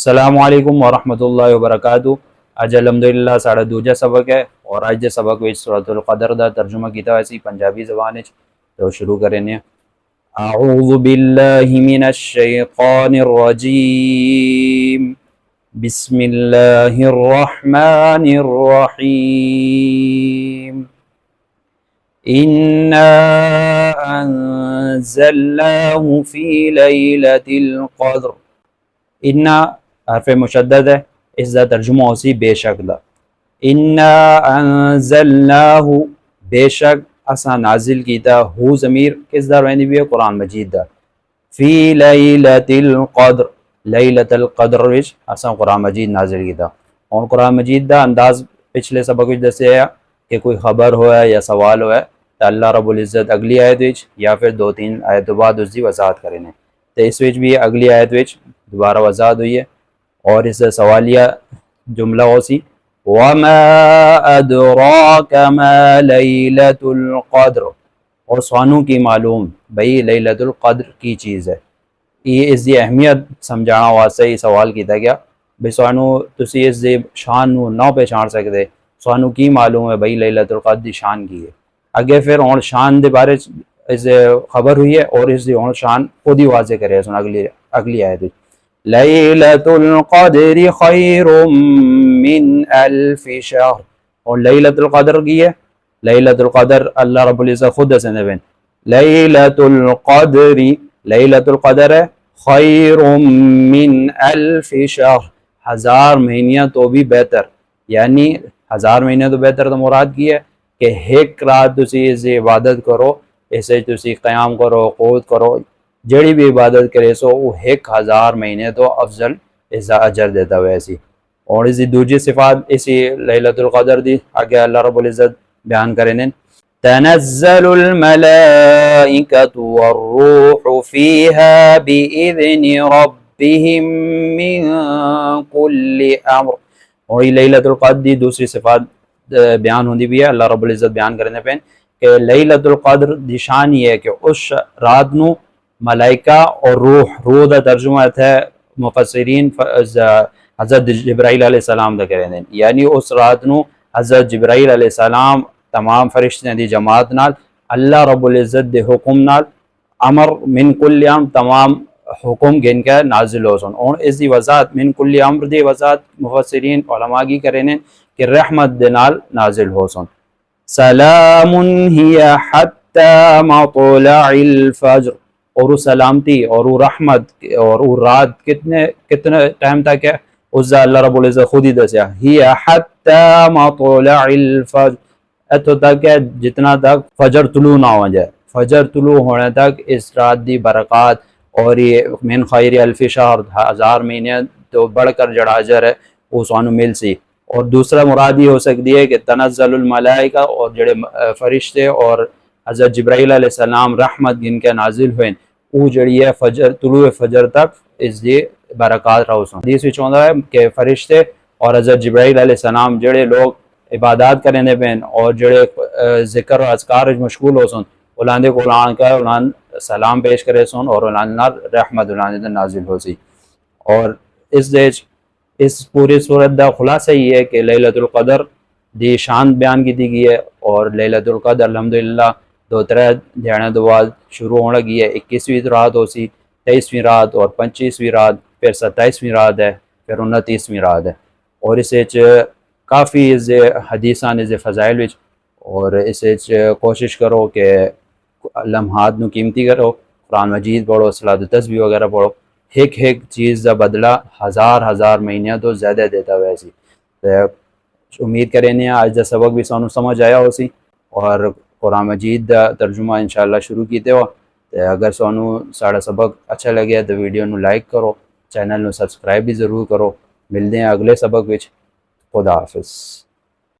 السلام علیکم ورحمۃ اللہ وبرکاتہ۔ اج الحمدللہ ساڑا دوجا سبق ہے اور اج دے سبق وچ سورۃ القدر دا ترجمہ کیتا ہویا سی پنجابی زبان وچ، تو شروع کرنے۔ اعوذ باللہ من الشیطان الرجیم، بسم اللہ الرحمن الرحیم، انا انزلناہ فی لیلۃ القدر۔ انا حرف مشدد ہے، اس دا ترجمہ ہو سی بے شک دا۔ انا انزلناہ، بے شک اساں نازل کیتا، ہو ضمیر کس دا رہنی بھی ہے؟ قرآن مجید دا۔ فی لیلۃ القدر، لیلۃ القدر وچ اساں قرآن مجید نازل کیتا۔ اور قرآن مجید دا انداز پچھلے سبق وچ دسیا ہے کہ کوئی خبر ہوا ہے یا سوال ہوا ہے تو اللہ رب العزت اگلی آیت وچ یا پھر دو تین آیت بعد اس دی وضاحت کرنے، تو اس وچ بھی اگلی آیت وچ دوبارہ وضاحت ہوئی ہے، اور اس سوالیہ جملہ ہو سی وَمَا أَدْرَاكَ مَا لَيْلَةُ الْقَدْرِ، اور سوانو کی معلوم بھئی لیلۃ القدر کی چیز ہے۔ یہ اس دی اہمیت سمجھانا واسطے یہ سوال کیتا گیا بھئی سوانو تسی اس دی شان نو نہ پہچان سکتے، سوانو کی معلوم ہے بھئی لیلۃ القدر دی شان کی ہے۔ اگے پھر ہون شان دے بارے اس خبر ہوئی ہے اور اس دی ہون شان خود ہی واضح کرے سن اگلی آیت۔ لیلۃ القدر خیر من الف شہر، اور لیلۃ القدر کی ہے؟ لیلۃ القدر اللہ رب العزت خود دسنے بین لیلۃ القدر، لیلۃ القدر ہے خیر من الف شہر، ہزار مہینیاں تو بھی بہتر، یعنی ہزار مہینے تو بہتر تو مراد کی ہے کہ ایک رات تسی اسے عبادت کرو، اسے تسی قیام کرو، قعود کرو، جڑی بھی عبادت کرے سو وہ 1000 مہینے تو افضل اس دا اجر دیتا ہوئے ایسی۔ اور اسی دوجی صفات اسی لیلۃ القدر دی آگے اللہ رب العزت بیان کرنے، تنزل الملائکۃ والروح فیہا بإذن ربہم من کل امر۔ اور یہ لیلۃ القدر دی دوسری صفات بیان ہوندی بھی ہے، اللہ رب العزت بیان کرنے پہ کہ لیلۃ القدر دی شان یہ ہے کہ اس رات نو ملائکہ اور روح دا ترجمہ ہے مفسرین حضرت جبرائیل علیہ السلام دا کریں دیں، یعنی اس رات نو حضرت جبرائیل علیہ السلام تمام فرشتیں دی جماعت نال اللہ رب العزت دے حکم نال امر من کل امر تمام حکم گن کے نازل ہو سن۔ اور اس دی وضاحت من کل امر دی وضاحت مفسرین علماء کی کریں کہ رحمت دے نال نازل ہو سن۔ سلام ہی حتی مطلع الفجر، اور وہ سلامتی اور وہ رحمت اور وہ رات کتنے ٹائم تک ہے اس دا اللہ رب العزت خود ہی دسیا، ہی حتی مطلع الفجر، اتو تک ہے جتنا تک فجر طلوع نہ ہو جائے، فجر طلوع ہونے تک اس رات دی برکات اور یہ من خیر الف شہر، 1000 مہینے تو بڑھ کر جڑا اجر ہے وہ سانو مل سی۔ اور دوسرا مراد یہ ہو سکتی ہے کہ تنزل الملائکہ، اور جڑے فرشتے اور حضرت جبرائیل علیہ السلام رحمت گن کے نازل ہوئے وہ جڑی ہے فجر طلوع فجر تک اس دی برکات رہو سن۔ حدیث وچ ہوندا ہے کہ فرشتے اور حضرت جبرائیل علیہ السلام جڑے لوگ عبادات کرنے پین اور جڑے ذکر و اذکار وچ مشغول ہو سن اولان دے قرآن کا اولان سلام پیش کرے سن اور اولان نال رحمت اولان دے نازل ہو سی۔ اور اس پوری صورت دا خلاصہ یہ ہے کہ لیلۃ القدر دی شان بیان کی دی گئی ہے، اور لیلۃ القدر الحمدللہ 2-3 دیہاڑے دو بعد شروع ہونے لگی ہے۔ 21ویں رات ہو سی، 23ویں رات اور 25ویں رات، پھر 27ویں رات ہے، پھر 29ویں رات ہے۔ اور اس کافی حدیثاں اس فضائل وچ، اور اس کوشش کرو کہ لمحات نو قیمتی کرو، قرآن مجید پڑھو، صلاۃ و تسبیح وغیرہ پڑھو، ایک چیز دا بدلہ ہزار مہینے تو زیادہ دیتا ہوا سی۔ امید کریں آج دا سبق بھی سانو سمجھ آیا ہو سی، اور قرآن مجید دا ترجمہ انشاءاللہ شروع کیتے ہو۔ اگر سانو ساڑا سبق اچھا لگیا تو ویڈیو نو لائک کرو، چینل نو سبسکرائب بھی ضرور کرو۔ ملتے ہیں اگلے سبق وچ، خدا حافظ۔